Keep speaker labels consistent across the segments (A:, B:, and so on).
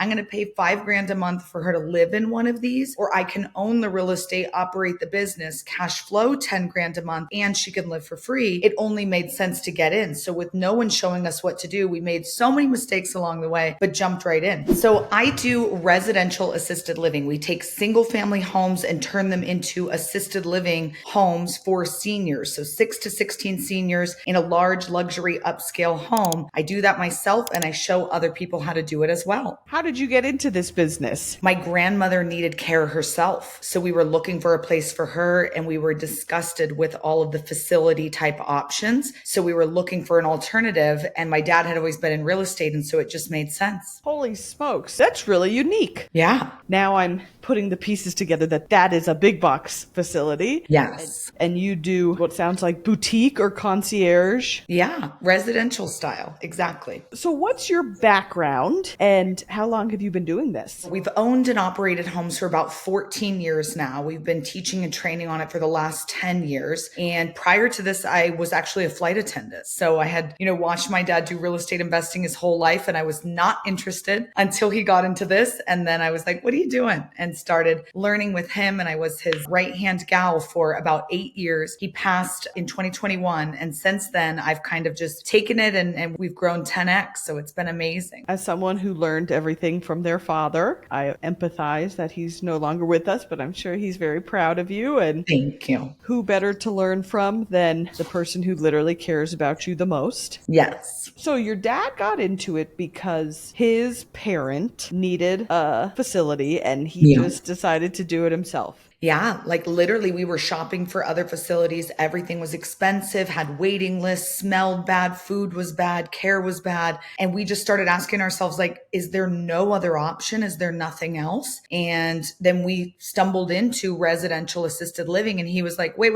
A: I'm going to pay $5,000 a month for her to live in one of these, or I can own the real estate, operate the business, cash flow $10,000 a month, and she can live for free. It only made sense to get in. So with no one showing us what to do, we made so many mistakes along the way, but jumped right in. So I do residential assisted living. We take single family homes and turn them into assisted living homes for seniors. So 6 to 16 seniors in a large luxury upscale home. I do that myself and I show other people how to do it as well.
B: How did you get into this business?
A: My grandmother needed care herself. So we were looking for a place for her and we were disgusted with all of the facility type options. So we were looking for an alternative and my dad had always been in real estate. And so it just made sense.
B: Holy smokes. That's really unique.
A: Yeah.
B: Now I'm putting the pieces together that is a big box facility.
A: Yes.
B: And you do what sounds like boutique or concierge.
A: Yeah. Residential style. Exactly.
B: So what's your background and how long have you been doing this?
A: We've owned and operated homes for about 14 years now. We've been teaching and training on it for the last 10 years. And prior to this, I was actually a flight attendant. So I had, watched my dad do real estate investing his whole life. And I was not interested until he got into this. And then I was like, what are you doing? And started learning with him. And I was his right-hand gal for about 8 years. He passed in 2021. And since then, I've kind of just taken it and we've grown 10x. So it's been amazing.
B: As someone who learned everything from their father, I empathize that he's no longer with us, but I'm sure he's very proud of you. And
A: thank you.
B: Who better to learn from than the person who literally cares about you the most?
A: Yes.
B: So your dad got into it because his parent needed a facility and he just decided to do it himself.
A: Yeah, like literally we were shopping for other facilities. Everything was expensive, had waiting lists, smelled bad, food was bad, care was bad. And we just started asking ourselves, like, is there no other option? Is there nothing else? And then we stumbled into residential assisted living and he was like, wait.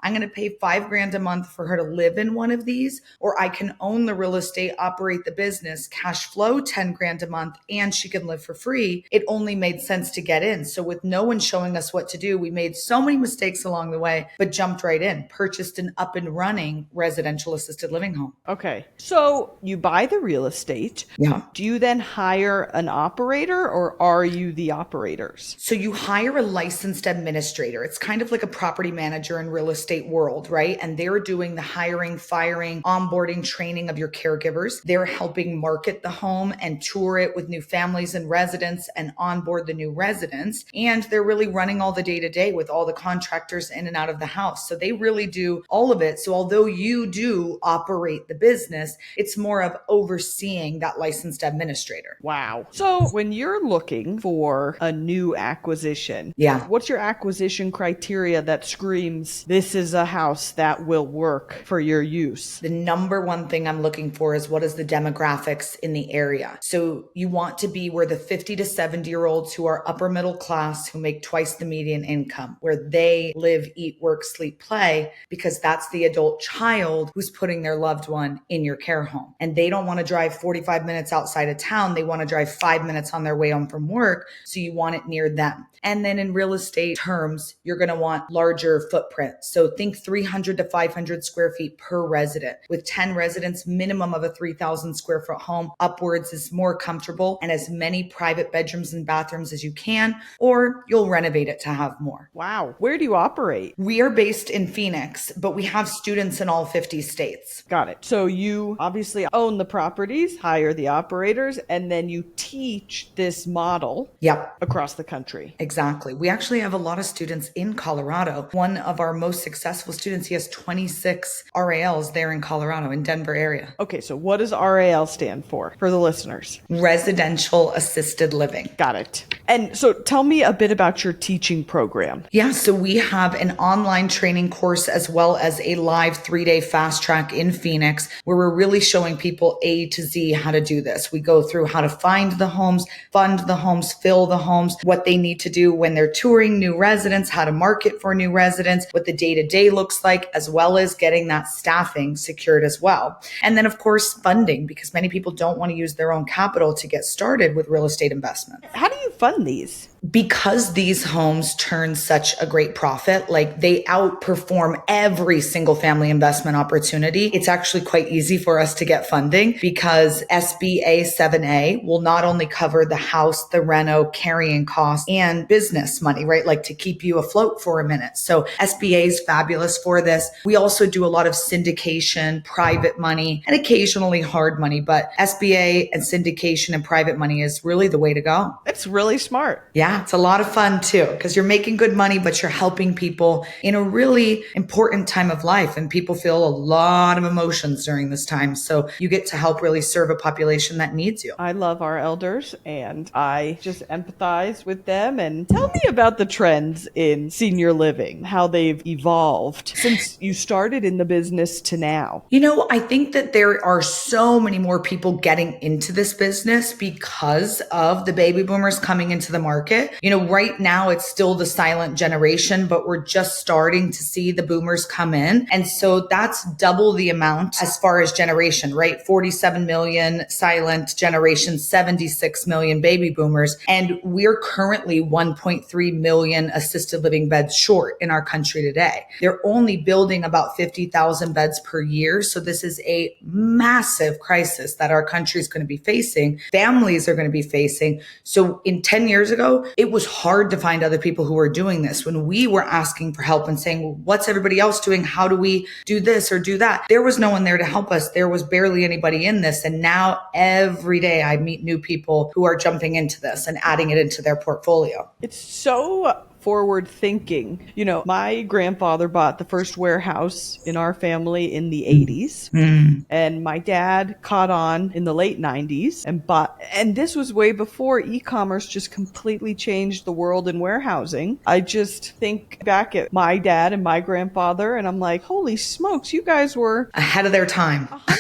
A: I'm going to pay $5,000 a month for her to live in one of these, or I can own the real estate, operate the business, cash flow $10,000 a month, and she can live for free. It only made sense to get in. So with no one showing us what to do, we made so many mistakes along the way, but jumped right in, purchased an up and running residential assisted living home.
B: Okay. So you buy the real estate.
A: Yeah.
B: Do you then hire an operator or are you the operators?
A: So you hire a licensed administrator. It's kind of like a property manager in real estate world, right? And they're doing the hiring, firing, onboarding, training of your caregivers. They're helping market the home and tour it with new families and residents and onboard the new residents. And they're really running all the day-to-day with all the contractors in and out of the house. So they really do all of it. So although you do operate the business, it's more of overseeing that licensed administrator.
B: Wow. So when you're looking for a new acquisition, what's your acquisition criteria that screams, this is a house that will work for your use?
A: The number one thing I'm looking for is what is the demographics in the area. So you want to be where the 50 to 70-year-olds who are upper middle class, who make twice the median income, where they live, eat, work, sleep, play, because that's the adult child who's putting their loved one in your care home. And they don't want to drive 45 minutes outside of town. They want to drive 5 minutes on their way home from work. So you want it near them. And then in real estate terms, you're going to want larger footprint. So think 300 to 500 square feet per resident. With 10 residents, minimum of a 3,000 square foot home, upwards is more comfortable, and as many private bedrooms and bathrooms as you can, or you'll renovate it to have more.
B: Wow. Where do you operate?
A: We are based in Phoenix, but we have students in all 50 states.
B: Got it. So you obviously own the properties, hire the operators, and then you teach this model across the country.
A: Exactly. We actually have a lot of students in Colorado. One of our most successful students, he has 26 RALs there in Colorado, in Denver area.
B: Okay, so what does RAL stand for the listeners?
A: Residential Assisted Living.
B: Got it. And so tell me a bit about your teaching program.
A: Yeah, so we have an online training course as well as a live 3-day fast track in Phoenix where we're really showing people A to Z how to do this. We go through how to find the homes, fund the homes, fill the homes, what they need to do when they're touring new residents, how to market for new residents, what the day-to-day looks like, as well as getting that staffing secured as well. And then of course, funding, because many people don't want to use their own capital to get started with real estate investment.
B: How do you fund these?
A: Because these homes turn such a great profit, like they outperform every single family investment opportunity, it's actually quite easy for us to get funding because SBA 7A will not only cover the house, the reno, carrying costs, and business money, right? Like to keep you afloat for a minute. So SBA is fabulous for this. We also do a lot of syndication, private money, and occasionally hard money, but SBA and syndication and private money is really the way to go.
B: It's really smart.
A: Yeah, it's a lot of fun too, because you're making good money, but you're helping people in a really important time of life. And people feel a lot of emotions during this time. So you get to help really serve a population that needs you.
B: I love our elders and I just empathize with them. And tell me about the trends in senior living, how they've evolved since you started in the business to now.
A: You know, I think that there are so many more people getting into this business because of the baby boomers coming into the market. You know, right now it's still the silent generation, but we're just starting to see the boomers come in. And so that's double the amount as far as generation, right? 47 million silent generation, 76 million baby boomers. And we're currently 1.3 million assisted living beds short in our country today. They're only building about 50,000 beds per year. So this is a massive crisis that our country is going to be facing. Families are going to be facing. So in 10 years ago, it was hard to find other people who were doing this. When we were asking for help and saying, well, what's everybody else doing? How do we do this or do that? There was no one there to help us. There was barely anybody in this. And now every day I meet new people who are jumping into this and adding it into their portfolio.
B: It's so forward thinking. You know, my grandfather bought the first warehouse in our family in the 80s. And my dad caught on in the late 90s and this was way before e-commerce just completely changed the world in warehousing. I just think back at my dad and my grandfather and I'm like, holy smokes, you guys were
A: ahead of their time.
B: 100%.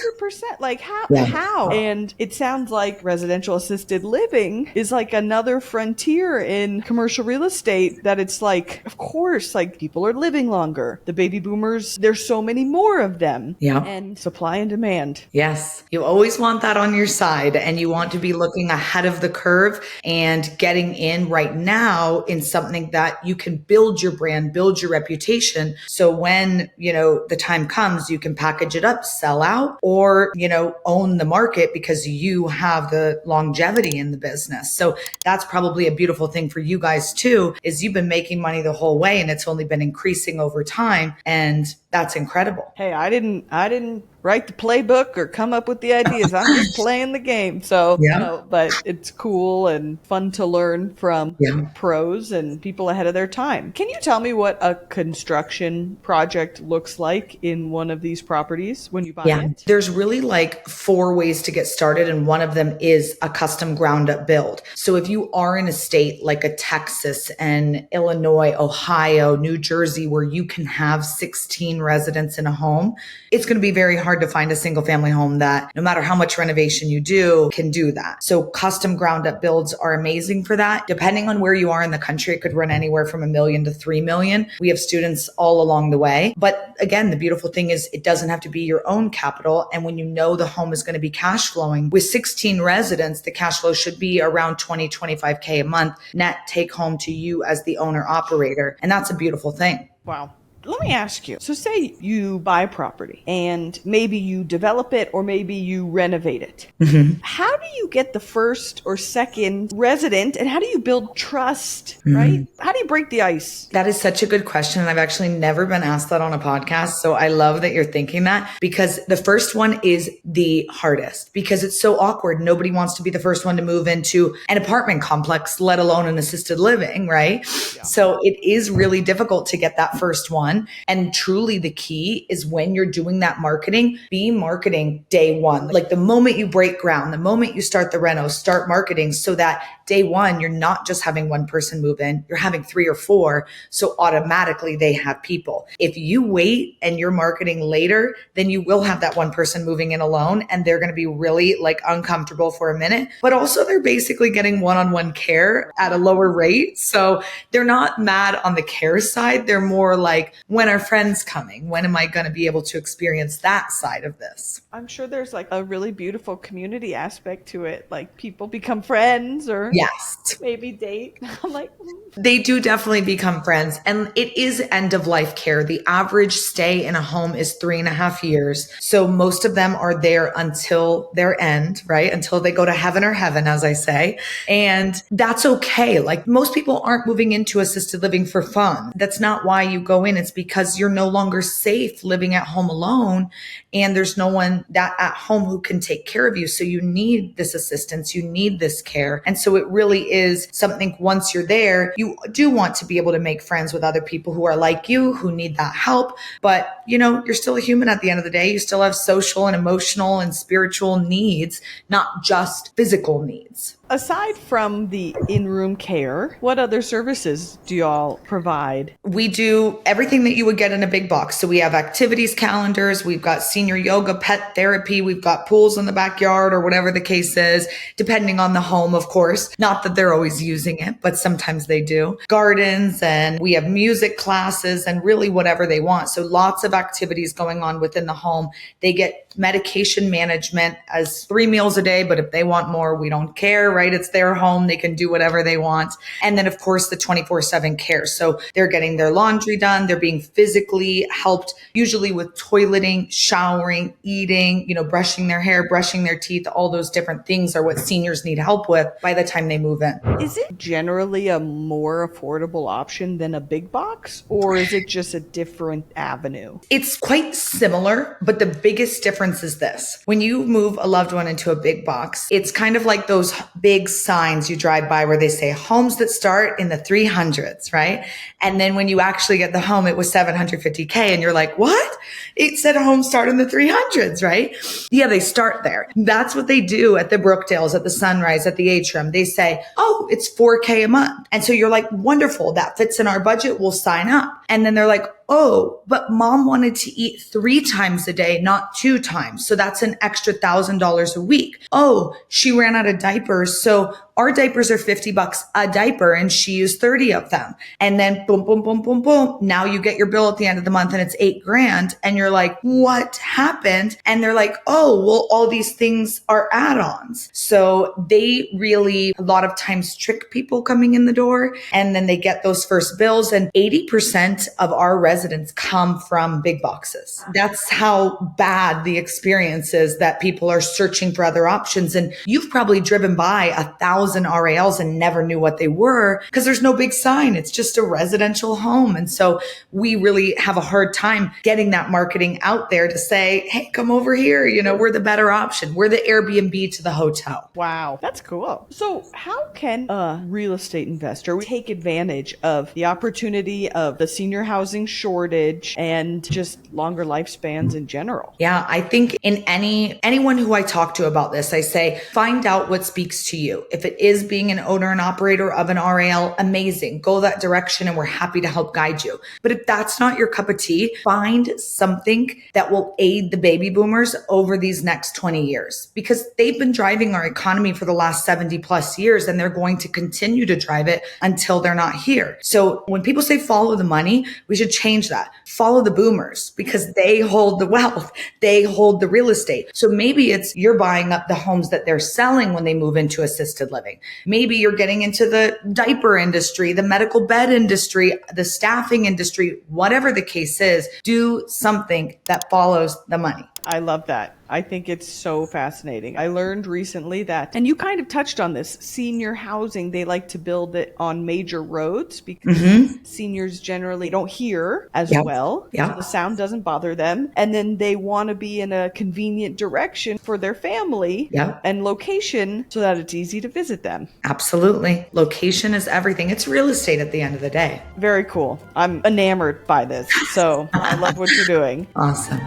B: Like how? And it sounds like residential assisted living is like another frontier in commercial real estate that it's like, of course, like people are living longer. The baby boomers, there's so many more of them.
A: Yeah.
B: And supply and demand.
A: Yes. You always want that on your side and you want to be looking ahead of the curve and getting in right now in something that you can build your brand, build your reputation. So when, you know, the time comes, you can package it up, sell out, or, you know, own the market because you have the longevity in the business. So that's probably a beautiful thing for you guys too, is you've been making money the whole way and it's only been increasing over time. And that's incredible.
B: Hey, I didn't write the playbook or come up with the ideas. I'm just playing the game. So,
A: yeah.
B: You know, but it's cool and fun to learn from pros and people ahead of their time. Can you tell me what a construction project looks like in one of these properties when you buy it?
A: There's really like 4 ways to get started. And one of them is a custom ground up build. So if you are in a state like a Texas and Illinois, Ohio, New Jersey, where you can have 16 residents in a home, it's going to be very hard to find a single family home that no matter how much renovation you do can do that. So custom ground up builds are amazing for that. Depending on where you are in the country, it could run anywhere from $1 million to $3 million. We have students all along the way. But again, the beautiful thing is it doesn't have to be your own capital. And when you know the home is going to be cash flowing with 16 residents, the cash flow should be around 20, 25K a month net take home to you as the owner operator. And that's a beautiful thing.
B: Wow. Let me ask you. So say you buy property and maybe you develop it or maybe you renovate it. Mm-hmm. How do you get the first or second resident and how do you build trust, right? How do you break the ice?
A: That is such a good question. And I've actually never been asked that on a podcast. So I love that you're thinking that because the first one is the hardest because it's so awkward. Nobody wants to be the first one to move into an apartment complex, let alone an assisted living, right? Yeah. So it is really difficult to get that first one. And truly the key is when you're doing that marketing, be marketing day one. Like the moment you break ground, the moment you start the reno, start marketing so that day one, you're not just having one person move in, you're having 3 or 4. So automatically they have people. If you wait and you're marketing later, then you will have that one person moving in alone and they're going to be really like uncomfortable for a minute, but also they're basically getting one-on-one care at a lower rate. So they're not mad on the care side. They're more like, when are friends coming? When am I going to be able to experience that side of this?
B: I'm sure there's like a really beautiful community aspect to it. Like people become friends or
A: Yes.
B: maybe date. I'm like,
A: They do definitely become friends. And it is end of life care. The average stay in a home is 3.5 years. So most of them are there until their end, right? Until they go to heaven or heaven, as I say. And that's okay. Like most people aren't moving into assisted living for fun. That's not why you go in. It's because you're no longer safe living at home alone. And there's no one that at home who can take care of you. So you need this assistance. You need this care. And so it really is something once you're there, you do want to be able to make friends with other people who are like you, who need that help. But, you're still a human at the end of the day. You still have social and emotional and spiritual needs, not just physical needs.
B: aside from the in-room care, what other services do y'all provide?
A: We do everything that you would get in a big box. So we have activities calendars, we've got senior yoga, pet therapy, we've got pools in the backyard or whatever the case is, depending on the home, of course. Not that they're always using it, but sometimes they do. Gardens, and we have music classes and really whatever they want. So lots of activities going on within the home. They get medication management as 3 meals a day, but if they want more, we don't care, right? It's their home. They can do whatever they want. And then of course the 24/7 care. So they're getting their laundry done. They're being physically helped, usually with toileting, showering, eating, brushing their hair, brushing their teeth. All those different things are what seniors need help with by the time they move in.
B: Is it generally a more affordable option than a big box, or is it just a different avenue?
A: It's quite similar, but the biggest difference is this. When you move a loved one into a big box, it's kind of like those big signs you drive by where they say homes that start in the 300s, right? And then when you actually get the home, it was 750K and you're like, what? It said homes start in the 300s, right? Yeah, they start there. That's what they do at the Brookdales, at the Sunrise, at the Atrium. They say, oh, it's 4K a month. And so you're like, wonderful. That fits in our budget. We'll sign up. And then they're like, oh, but mom wanted to eat 3 times a day, not 2 times. So that's an extra $1,000 a week. Oh, she ran out of diapers. So our diapers are $50 a diaper and she used 30 of them. And then boom, boom, boom, boom, boom. Now you get your bill at the end of the month and it's $8,000. And you're like, what happened? And they're like, oh, well, all these things are add-ons. So they really, a lot of times trick people coming in the door, and then they get those first bills. And 80% of our residents come from big boxes. That's how bad the experience is, that people are searching for other options. And you've probably driven by 1,000 RALs and never knew what they were because there's no big sign. It's just a residential home. And so we really have a hard time getting that marketing out there to say, hey, come over here. We're the better option. We're the Airbnb to the hotel.
B: Wow, that's cool. So how can a real estate investor take advantage of the opportunity of the senior housing shortage and just longer lifespans in general?
A: Yeah, I think in anyone who I talk to about this, I say, find out what speaks to you. If it is being an owner and operator of an RAL, amazing. Go that direction and we're happy to help guide you. But if that's not your cup of tea, find something that will aid the baby boomers over these next 20 years, because they've been driving our economy for the last 70 plus years and they're going to continue to drive it until they're not here. So when people say follow the money, we should change that. Follow the boomers, because they hold the wealth. They hold the real estate. So maybe it's you're buying up the homes that they're selling when they move into assisted living. Maybe you're getting into the diaper industry, the medical bed industry, the staffing industry, whatever the case is, do something that follows the money.
B: I love that. I think it's so fascinating. I learned recently that, and you kind of touched on this, senior housing, they like to build it on major roads because seniors generally don't hear as well. So the sound doesn't bother them. And then they want to be in a convenient direction for their family and location so that it's easy to visit them.
A: Absolutely. Location is everything. It's real estate at the end of the day.
B: Very cool. I'm enamored by this. So I love what you're doing.
A: Awesome.